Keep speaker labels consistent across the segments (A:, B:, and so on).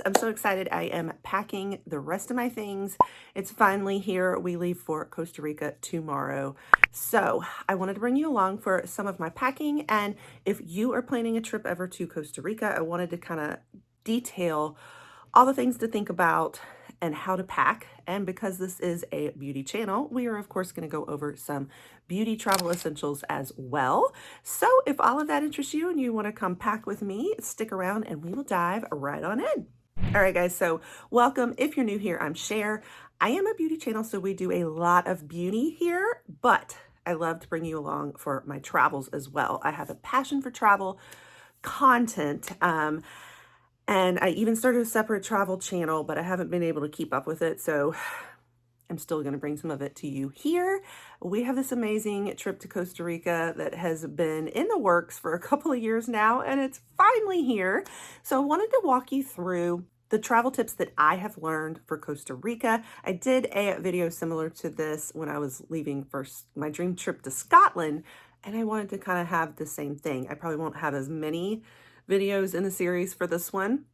A: I'm so excited. I am packing the rest of my things. It's finally here. We leave for Costa Rica tomorrow. So I wanted to bring you along for some of my packing. And if you are planning a trip ever to Costa Rica, I wanted to kind of detail all the things to think about and how to pack. And because this is a beauty channel, we are of course going to go over some beauty travel essentials as well. So if all of that interests you and you want to come pack with me, stick around and we will dive right on in. All right, guys, so welcome. If you're new here, I'm Cher. I am a beauty channel, so we do a lot of beauty here, but I love to bring you along for my travels as well. I have a passion for travel content. And I even started a separate travel channel, but I haven't been able to keep up with it. So I'm still going to bring some of it to you here. We have this amazing trip to Costa Rica that has been in the works for a couple of years now, and it's finally here. So I wanted to walk you through the travel tips that I have learned for Costa Rica. I did a video similar to this when I was leaving for my dream trip to Scotland, and I wanted to kind of have the same thing. I probably won't have as many videos in the series for this one.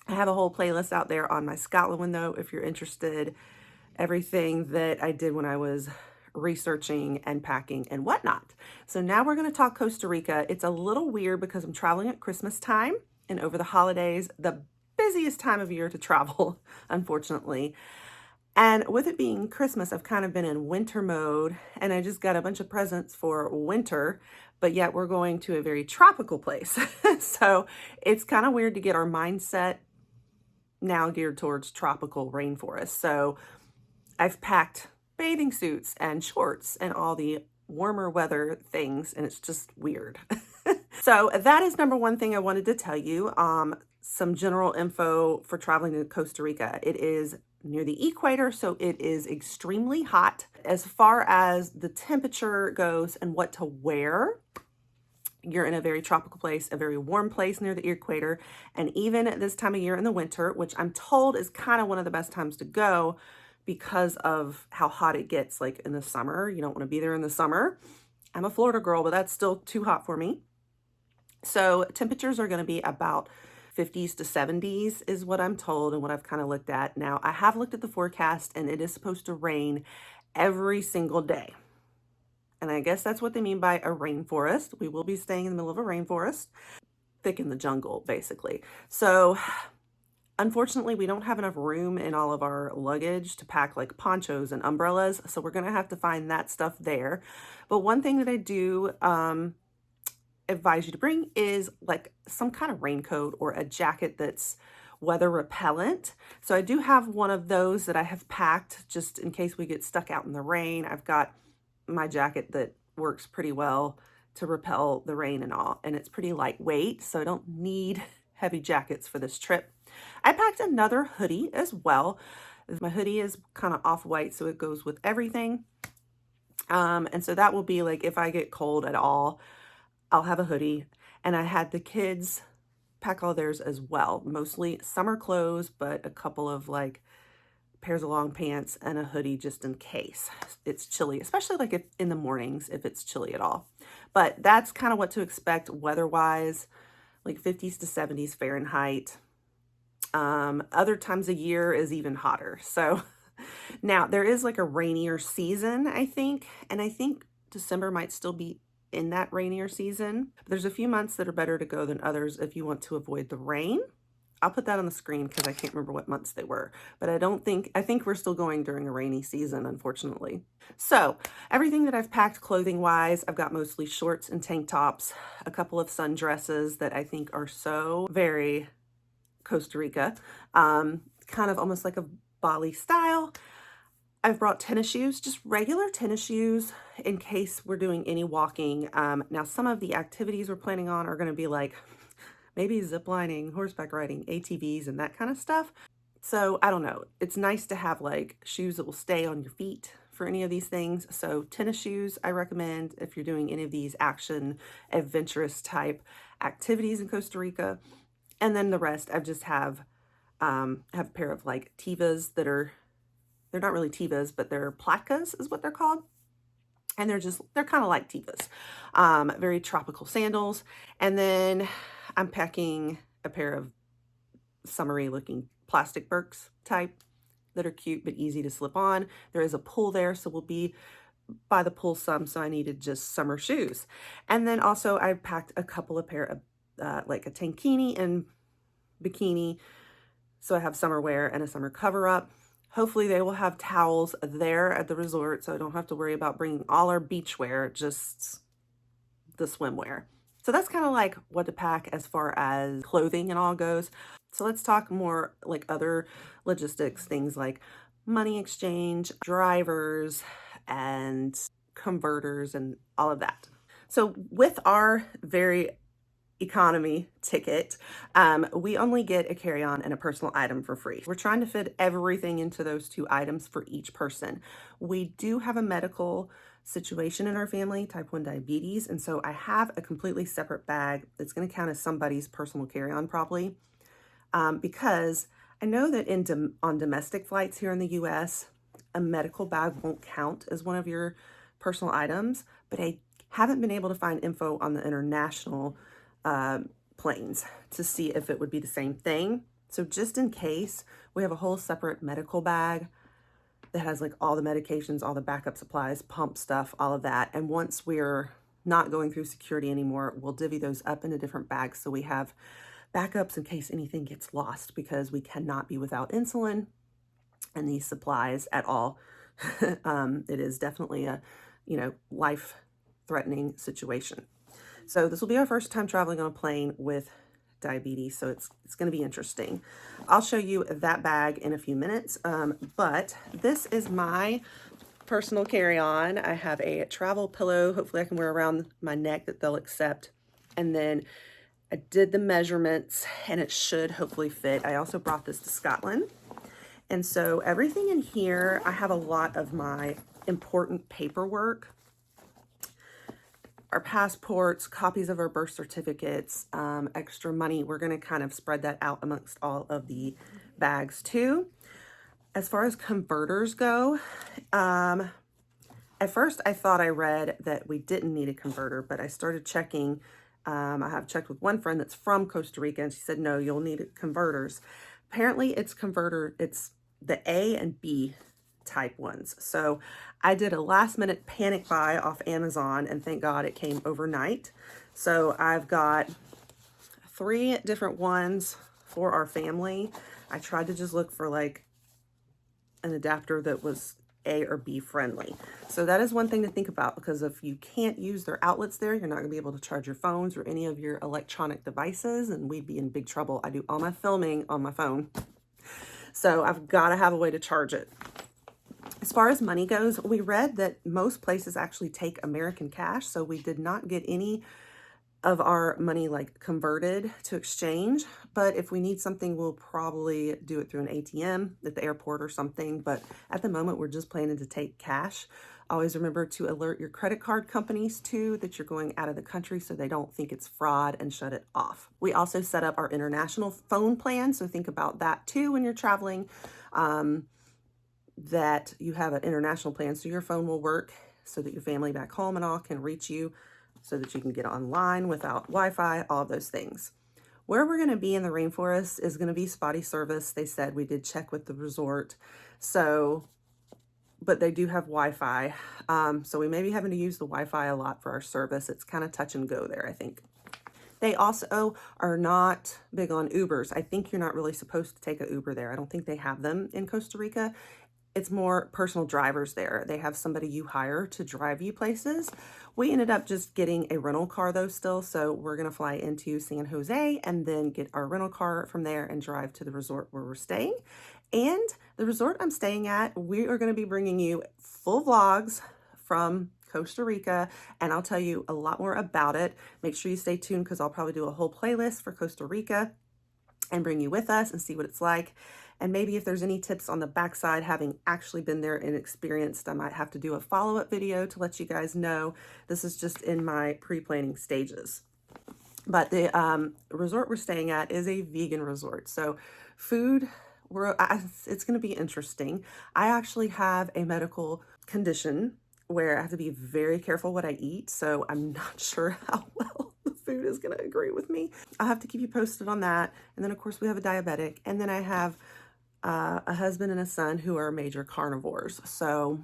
A: I have a whole playlist out there on my Scotland one though, if you're interested. Everything that I did when I was researching and packing and whatnot. So now we're going to talk Costa Rica. It's a little weird because I'm traveling at Christmas time and over the holidays, the busiest time of year to travel, unfortunately. And with it being Christmas, I've kind of been in winter mode and I just got a bunch of presents for winter, but yet we're going to a very tropical place. So it's kind of weird to get our mindset now geared towards tropical rainforest. So I've packed bathing suits and shorts and all the warmer weather things, and it's just weird. So that is number one thing I wanted to tell you. Some general info for traveling to Costa Rica. It is near the equator, so it is extremely hot. As far as the temperature goes and what to wear, you're in a very tropical place, a very warm place near the equator. And even this time of year in the winter, which I'm told is kind of one of the best times to go because of how hot it gets like in the summer. You don't want to be there in the summer. I'm a Florida girl, but that's still too hot for me. So temperatures are going to be about 50s to 70s is what I'm told and what I've kind of looked at. Now, I have looked at the forecast and it is supposed to rain every single day. And I guess that's what they mean by a rainforest. We will be staying in the middle of a rainforest, thick in the jungle, basically. So unfortunately, we don't have enough room in all of our luggage to pack like ponchos and umbrellas. So we're going to have to find that stuff there. But one thing that I do advise you to bring is like some kind of raincoat or a jacket that's weather repellent. So I do have one of those that I have packed just in case we get stuck out in the rain. I've got my jacket that works pretty well to repel the rain and all, and it's pretty lightweight, so I don't need heavy jackets for this trip. I packed another hoodie as well. My hoodie is kind of off-white, so it goes with everything. And so that will be like if I get cold at all, I'll have a hoodie. And I had the kids pack all theirs as well, mostly summer clothes, but a couple of like pairs of long pants and a hoodie just in case it's chilly, especially like if in the mornings, if it's chilly at all. But that's kind of what to expect weather-wise, like 50s to 70s Fahrenheit. Other times of year is even hotter. So now there is like a rainier season, I think, and I think December might still be in that rainier season. But there's a few months that are better to go than others if you want to avoid the rain. I'll put that on the screen because I can't remember what months they were, but I think we're still going during a rainy season, unfortunately. So everything that I've packed clothing wise, I've got mostly shorts and tank tops, a couple of sundresses that I think are so very Costa Rica, kind of almost like a Bali style. I've brought tennis shoes, just regular tennis shoes in case we're doing any walking. Now some of the activities we're planning on are going to be like maybe zip lining, horseback riding, ATVs, and that kind of stuff. So I don't know. It's nice to have like shoes that will stay on your feet for any of these things. So tennis shoes, I recommend if you're doing any of these action, adventurous type activities in Costa Rica. And then the rest, I just have a pair of like Tevas that are, they're not really Tevas, but they're Placas is what they're called. And they're kind of like Tevas, very tropical sandals. And then I'm packing a pair of summery looking plastic Birks type that are cute but easy to slip on. There is a pool there, so we'll be by the pool some, so I needed just summer shoes. And then also I packed a couple of pair of like a tankini and bikini, so I have summer wear and a summer cover up. Hopefully they will have towels there at the resort, so I don't have to worry about bringing all our beach wear, just the swimwear. So that's kind of like what to pack as far as clothing and all goes. So let's talk more like other logistics, things like money exchange, drivers, and converters, and all of that. So with our very economy ticket, we only get a carry-on and a personal item for free. We're trying to fit everything into those 2 items for each person. We do have a medical situation in our family, type 1 diabetes, and so I have a completely separate bag that's going to count as somebody's personal carry-on probably, because I know that on domestic flights here in the US, a medical bag won't count as one of your personal items, but I haven't been able to find info on the international planes to see if it would be the same thing. So just in case, we have a whole separate medical bag that has like all the medications, all the backup supplies, pump stuff, all of that. And once we're not going through security anymore, we'll divvy those up into different bags so we have backups in case anything gets lost, because we cannot be without insulin and these supplies at all. It is definitely a, life-threatening situation. So this will be our first time traveling on a plane with diabetes, so it's going to be interesting. I'll show you that bag in a few minutes, but this is my personal carry-on. I have a travel pillow, hopefully I can wear around my neck that they'll accept, and then I did the measurements and it should hopefully fit. I also brought this to Scotland, and so everything in here, I have a lot of my important paperwork, our passports, copies of our birth certificates, extra money. We're going to kind of spread that out amongst all of the bags too. As far as converters go, at first I thought I read that we didn't need a converter, but I started checking. I have checked with one friend that's from Costa Rica, and she said, no, you'll need converters. Apparently it's the A and B type ones. So I did a last minute panic buy off Amazon, and thank God it came overnight. So I've got 3 different ones for our family. I tried to just look for like an adapter that was A or B friendly. So that is one thing to think about, because if you can't use their outlets there, you're not gonna be able to charge your phones or any of your electronic devices, and we'd be in big trouble. I do all my filming on my phone, so I've got to have a way to charge it. As far as money goes, we read that most places actually take American cash, so we did not get any of our money like converted to exchange. But if we need something, we'll probably do it through an ATM at the airport or something. But at the moment, we're just planning to take cash. Always remember to alert your credit card companies too that you're going out of the country, so they don't think it's fraud and shut it off. We also set up our international phone plan, so think about that too when you're traveling. That you have an international plan, so your phone will work so that your family back home and all can reach you, so that you can get online without Wi-Fi, all of those things. Where we're going to be in the rainforest is going to be spotty service. They said, we did check with the resort, so, but they do have Wi-Fi. So we may be having to use the Wi-Fi a lot for our service. It's kind of touch and go there, I think. They also are not big on Ubers. I think you're not really supposed to take an Uber there. I don't think they have them in Costa Rica. It's more personal drivers there. They have somebody you hire to drive you places. We ended up just getting a rental car though still, so we're gonna fly into San Jose and then get our rental car from there and drive to the resort where we're staying. And the resort I'm staying at, we are gonna be bringing you full vlogs from Costa Rica, and I'll tell you a lot more about it. Make sure you stay tuned, because I'll probably do a whole playlist for Costa Rica and bring you with us and see what it's like. And maybe if there's any tips on the backside, having actually been there and experienced, I might have to do a follow-up video to let you guys know. This is just in my pre-planning stages. But the resort we're staying at is a vegan resort. So food, it's going to be interesting. I actually have a medical condition where I have to be very careful what I eat. So I'm not sure how well the food is going to agree with me. I'll have to keep you posted on that. And then, of course, we have a diabetic. And then I have a husband and a son who are major carnivores. So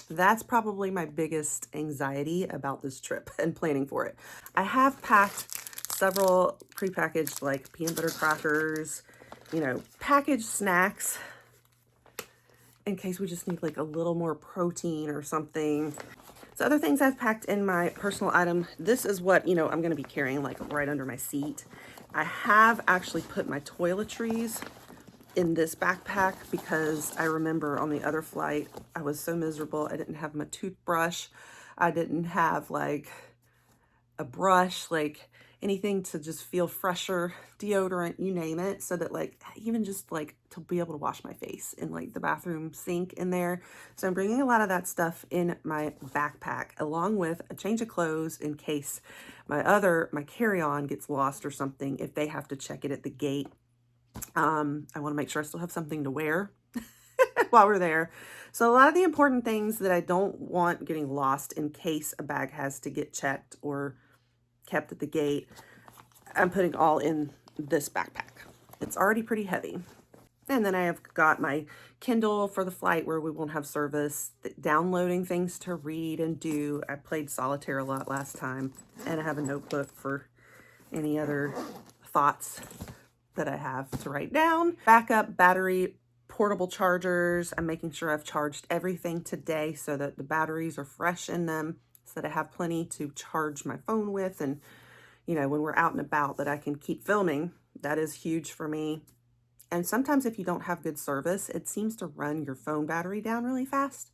A: that's probably my biggest anxiety about this trip and planning for it. I have packed several prepackaged like peanut butter crackers, you know, packaged snacks in case we just need like a little more protein or something. So other things I've packed in my personal item, this is what, you know, I'm going to be carrying like right under my seat. I have actually put my toiletries in this backpack because I remember on the other flight, I was so miserable. I didn't have my toothbrush. I didn't have like a brush, like anything to just feel fresher, deodorant, you name it. So that like, even just like to be able to wash my face in like the bathroom sink in there. So I'm bringing a lot of that stuff in my backpack along with a change of clothes in case my carry-on gets lost or something, if they have to check it at the gate. I want to make sure I still have something to wear while we're there. So a lot of the important things that I don't want getting lost in case a bag has to get checked or kept at the gate, I'm putting all in this backpack. It's already pretty heavy. And then I have got my Kindle for the flight where we won't have service, downloading things to read and do. I played solitaire a lot last time, and I have a notebook for any other thoughts that I have to write down. Backup battery, portable chargers. I'm making sure I've charged everything today so that the batteries are fresh in them, so that I have plenty to charge my phone with. And, you know, when we're out and about, that I can keep filming. That is huge for me. And sometimes if you don't have good service, it seems to run your phone battery down really fast.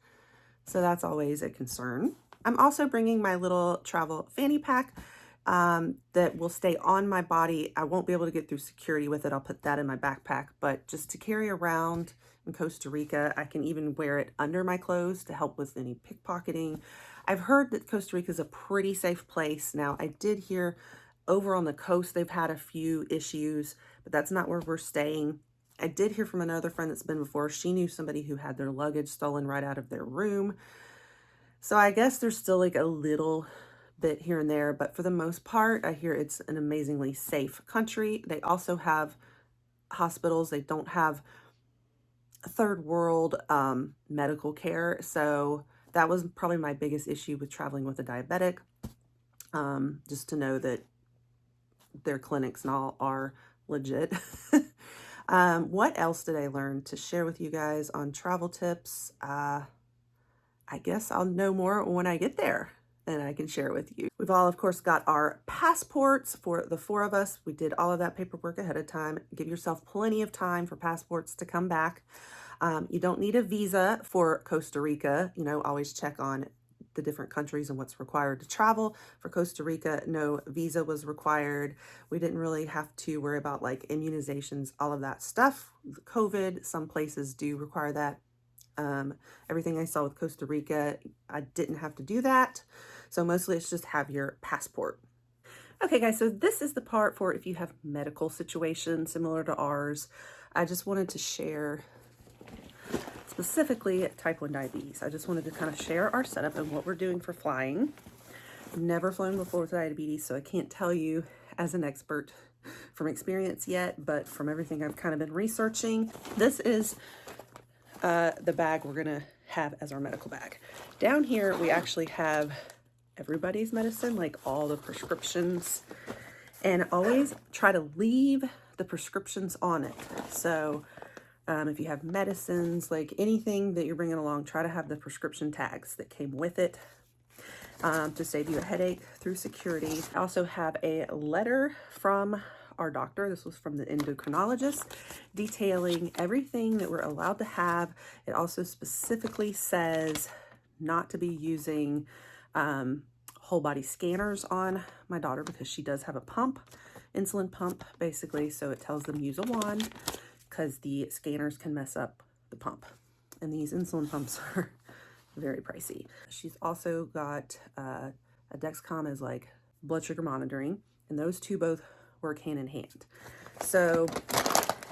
A: So that's always a concern. I'm also bringing my little travel fanny pack that will stay on my body. I won't be able to get through security with it. I'll put that in my backpack, but just to carry around in Costa Rica. I can even wear it under my clothes to help with any pickpocketing. I've heard that Costa Rica is a pretty safe place. Now, I did hear over on the coast they've had a few issues, but that's not where we're staying. I did hear from another friend that's been before. She knew somebody who had their luggage stolen right out of their room. So I guess there's still like a little bit here and there, but for the most part, I hear it's an amazingly safe country. They also have hospitals. They don't have third world medical care. So that was probably my biggest issue with traveling with a diabetic, just to know that their clinics and all are legit. What else did I learn to share with you guys on travel tips? I guess I'll know more when I get there and I can share it with you. We've all, of course, got our passports for the 4 of us. We did all of that paperwork ahead of time. Give yourself plenty of time for passports to come back. You don't need a visa for Costa Rica. You know, always check on the different countries and what's required to travel. For Costa Rica, no visa was required. We didn't really have to worry about like immunizations, all of that stuff. COVID, some places do require that. Everything I saw with Costa Rica, I didn't have to do that. So mostly it's just have your passport. Okay guys, so this is the part for if you have medical situations similar to ours. I just wanted to share specifically type 1 diabetes. I just wanted to kind of share our setup and what we're doing for flying. I've never flown before with diabetes, so I can't tell you as an expert from experience yet, but from everything I've kind of been researching, this is the bag we're gonna have as our medical bag. Down here, we actually have everybody's medicine, like all the prescriptions, and always try to leave the prescriptions on it. So if you have medicines, like anything that you're bringing along, try to have the prescription tags that came with it to save you a headache through security. I also have a letter from our doctor. This was from the endocrinologist detailing everything that we're allowed to have. It also specifically says not to be using whole body scanners on my daughter because she does have a pump, insulin pump basically. So it tells them use a wand because the scanners can mess up the pump. And these insulin pumps are very pricey. She's also got a Dexcom as like blood sugar monitoring, and those two both work hand in hand. So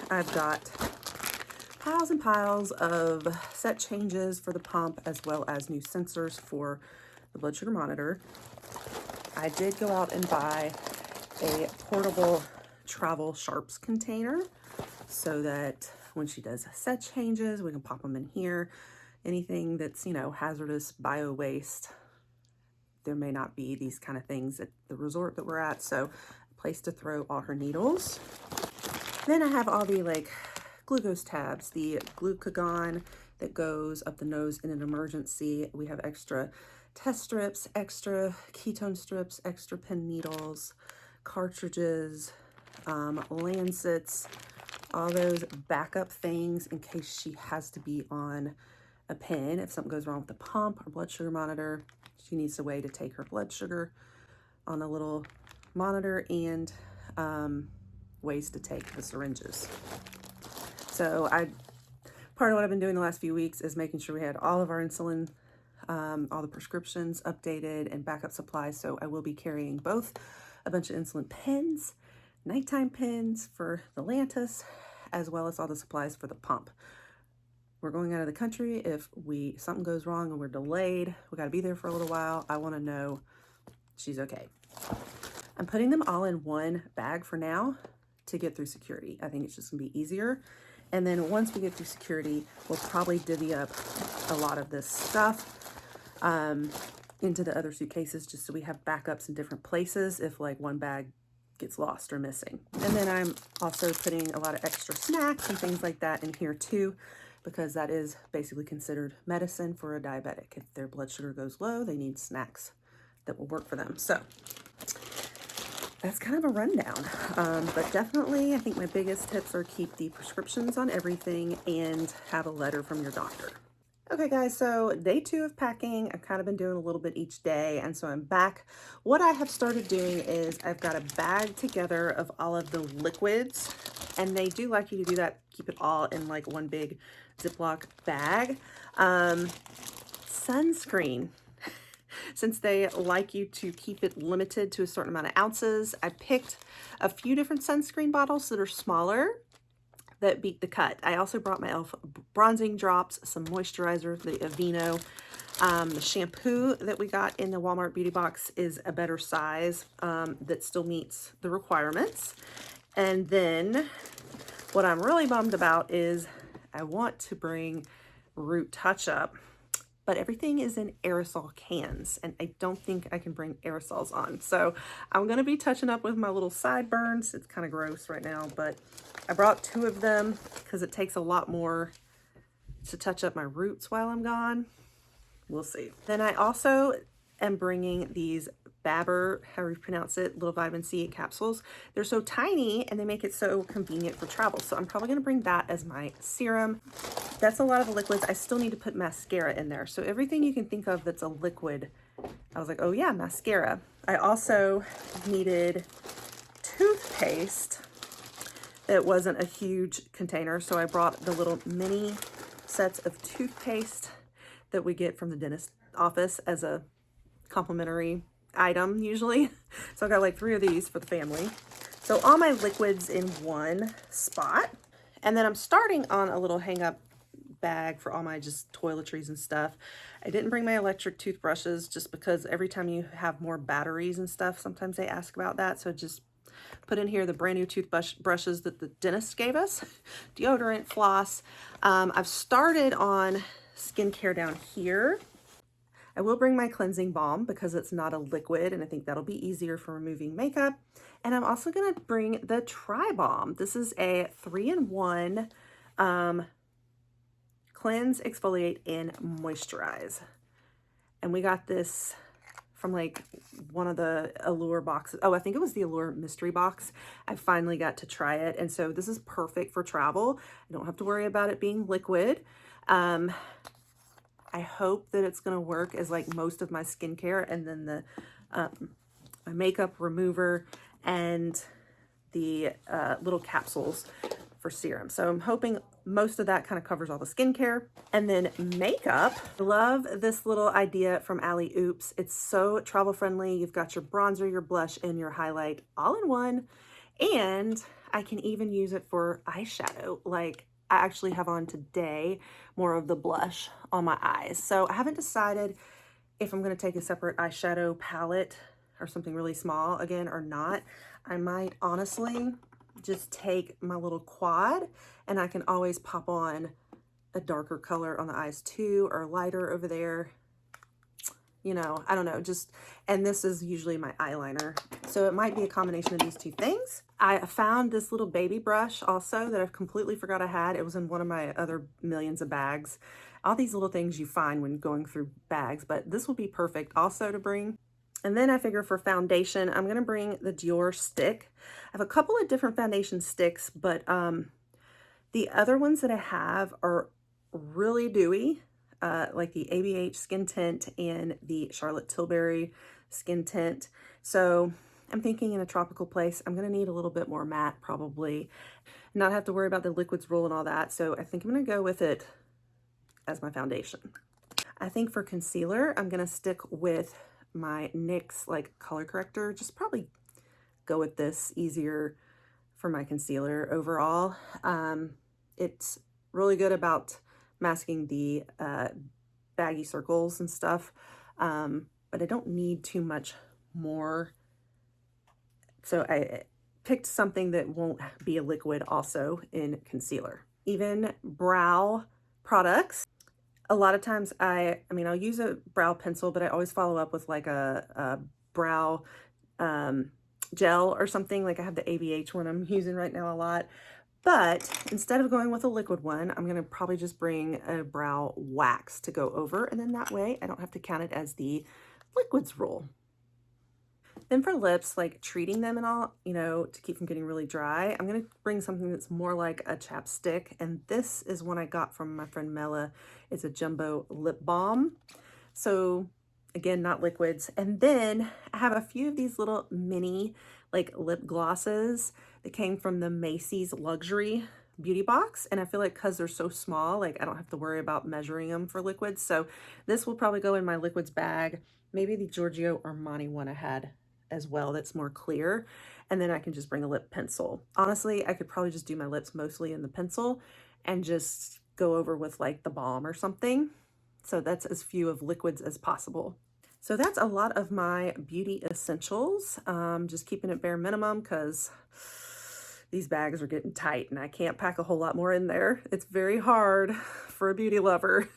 A: I've got piles and piles of set changes for the pump as well as new sensors for the blood sugar monitor. I did go out and buy a portable travel sharps container so that when she does set changes, we can pop them in here. Anything that's, you know, hazardous bio waste, there may not be these kind of things at the resort that we're at, so a place to throw all her needles. Then I have all the like glucose tabs, the glucagon that goes up the nose in an emergency. We have extra test strips, extra ketone strips, extra pin needles, cartridges, lancets, all those backup things in case she has to be on a pin. If something goes wrong with the pump or blood sugar monitor, she needs a way to take her blood sugar on a little monitor, and ways to take the syringes. So part of what I've been doing the last few weeks is making sure we had all of our insulin, all the prescriptions updated, and backup supplies. So I will be carrying both a bunch of insulin pens, nighttime pens for the Lantus, as well as all the supplies for the pump. We're going out of the country. If something goes wrong and we're delayed, we got to be there for a little while. I want to know she's okay. I'm putting them all in one bag for now to get through security. I think it's just gonna be easier. And then once we get through security, we'll probably divvy up a lot of this stuff into the other suitcases, just so we have backups in different places if like one bag gets lost or missing. And then I'm also putting a lot of extra snacks and things like that in here too, because that is basically considered medicine for a diabetic. If their blood sugar goes low, they need snacks that will work for them. So that's kind of a rundown, but definitely I think my biggest tips are keep the prescriptions on everything and have a letter from your doctor. Okay guys, so day 2 of packing. I've kind of been doing a little bit each day, and so I'm back. What I have started doing is I've got a bag together of all of the liquids, and they do like you to do that, keep it all in like one big Ziploc bag. Sunscreen. Since they like you to keep it limited to a certain amount of ounces, I picked a few different sunscreen bottles that are smaller that beat the cut. I also brought my e.l.f. bronzing drops, some moisturizer, the Aveeno. The shampoo that we got in the Walmart beauty box is a better size that still meets the requirements. And then what I'm really bummed about is I want to bring Root Touch-Up, but everything is in aerosol cans, and I don't think I can bring aerosols on. So I'm gonna be touching up with my little sideburns. It's kind of gross right now, but I brought 2 of them because it takes a lot more to touch up my roots while I'm gone. We'll see. Then I also am bringing these Babber, however you pronounce it, little vitamin C capsules. They're so tiny and they make it so convenient for travel. So I'm probably gonna bring that as my serum. That's a lot of the liquids. I still need to put mascara in there. So everything you can think of that's a liquid, I was like, oh yeah, mascara. I also needed toothpaste that wasn't a huge container. So I brought the little mini sets of toothpaste that we get from the dentist office as a complimentary item usually. So I got like 3 of these for the family. So all my liquids in one spot. And then I'm starting on a little hang up bag for all my just toiletries and stuff. I didn't bring my electric toothbrushes just because every time you have more batteries and stuff, sometimes they ask about that. So just put in here the brand new toothbrushes that the dentist gave us, deodorant, floss. I've started on skincare down here. I will bring my cleansing balm because it's not a liquid, and I think that'll be easier for removing makeup. And I'm also gonna bring the Tri Balm. This is a 3-in-1 cleanse, exfoliate, and moisturize. And we got this from like one of the Allure boxes. Oh, I think it was the Allure mystery box. I finally got to try it. And so this is perfect for travel. I don't have to worry about it being liquid. I hope that it's going to work as like most of my skincare, and then the my makeup remover and the little capsules for serum. So I'm hoping most of that kind of covers all the skincare. And then makeup. I love this little idea from Alley Oops. It's so travel friendly. You've got your bronzer, your blush, and your highlight all in one. And I can even use it for eyeshadow. Like I actually have on today more of the blush on my eyes. So I haven't decided if I'm going to take a separate eyeshadow palette or something really small again or not, I might honestly just take my little quad, and I can always pop on a darker color on the eyes too, or lighter over there. You know, I don't know, just, and this is usually my eyeliner. So it might be a combination of these two things. I found this little baby brush also that I've completely forgot I had. It was in one of my other millions of bags. All these little things you find when going through bags, but this will be perfect also to bring. And then I figure for foundation, I'm gonna bring the Dior stick. I have a couple of different foundation sticks, but the other ones that I have are really dewy. Like the ABH Skin Tint and the Charlotte Tilbury Skin Tint. So I'm thinking in a tropical place, I'm gonna need a little bit more matte probably, not have to worry about the liquids rule and all that. So I think I'm gonna go with it as my foundation. I think for concealer, I'm gonna stick with my NYX like color corrector. Just probably go with this, easier for my concealer overall. It's really good about masking the baggy circles and stuff, but I don't need too much more. So I picked something that won't be a liquid also in concealer. Even brow products. A lot of times I mean, I'll use a brow pencil, but I always follow up with like a brow gel or something. Like I have the ABH one I'm using right now a lot. But instead of going with a liquid one, I'm gonna probably just bring a brow wax to go over, and then that way I don't have to count it as the liquids rule. Then for lips, like treating them and all, you know, to keep from getting really dry, I'm gonna bring something that's more like a chapstick, and this is one I got from my friend Mela. It's a jumbo lip balm. So again, not liquids. And then I have a few of these little mini like lip glosses that came from the Macy's luxury beauty box. And I feel like because they're so small, like I don't have to worry about measuring them for liquids. So this will probably go in my liquids bag. Maybe the Giorgio Armani one I had as well that's more clear. And then I can just bring a lip pencil. Honestly, I could probably just do my lips mostly in the pencil and just go over with like the balm or something. So that's as few of liquids as possible. So that's a lot of my beauty essentials. Just keeping it bare minimum because these bags are getting tight and I can't pack a whole lot more in there. It's very hard for a beauty lover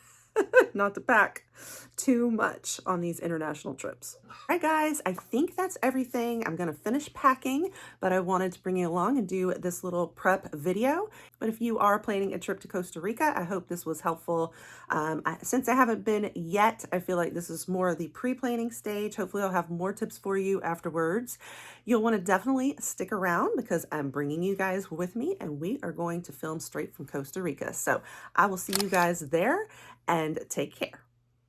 A: not to pack too much on these international trips. All right, guys, I think that's everything. I'm gonna finish packing, but I wanted to bring you along and do this little prep video. But if you are planning a trip to Costa Rica, I hope this was helpful. Since I haven't been yet, I feel like this is more of the pre-planning stage. Hopefully I'll have more tips for you afterwards. You'll wanna definitely stick around because I'm bringing you guys with me and we are going to film straight from Costa Rica. So I will see you guys there and take care.